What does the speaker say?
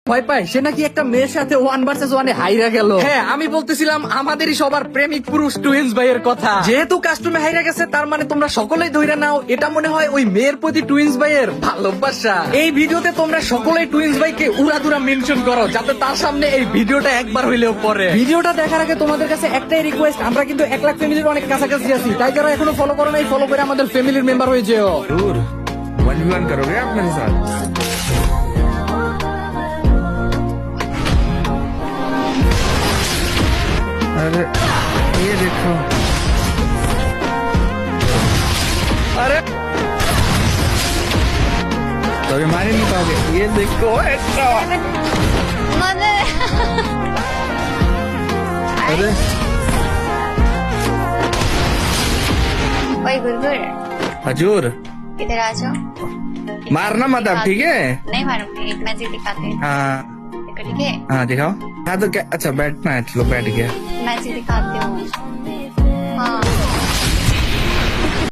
ভয় পায় সে নাকি একটা মেয়ের সাথে 1 vs 1 হাইরা গেল। হ্যাঁ, আমি বলতেছিলাম আমাদেরই সবার প্রেমিক পুরুষ টুইন্স ভাইয়ের কথা। যেহেতু কাস্টমে হাইরা গেছে তার মানে তোমরা সকলেই ধইরা নাও এটা মনে হয় ওই মেয়ের প্রতি টুইন্স ভাইয়ের ভালোবাসা। এই ভিডিওতে তোমরা সকলেই টুইন্স ভাইকে উড়াধুরা মেনশন করো যাতে তার সামনে এই ভিডিওটা একবার হইলেও পড়ে। ভিডিওটা দেখার আগে তোমাদের কাছে একটাই রিকোয়েস্ট, আমরা কিন্তু 1 লাখ ফ্যামিলির অনেক কাছাকাছি আছি, তাই যারা এখনো ফলো করো নাই ফলো করে আমাদের ফ্যামিলির মেম্বার হয়ে যেও। दूर 1v1 करोगे आप मेरे साथ? अरे ये देखो, अरे तो अभी मार ही नहीं पाओगे। ये देखो अरे ओए गुरगुर, हजूर इधर आ जाओ। मारना मत अब, ठीक है? नहीं मारूंगी, एक मैजिक दिखाते हैं। हाँ देखो, ठीक है? हाँ दिखाओ। हाँ तो क्या, अच्छा बैठना है, चलो बैठ गया। मैजिक दिखाती हूँ।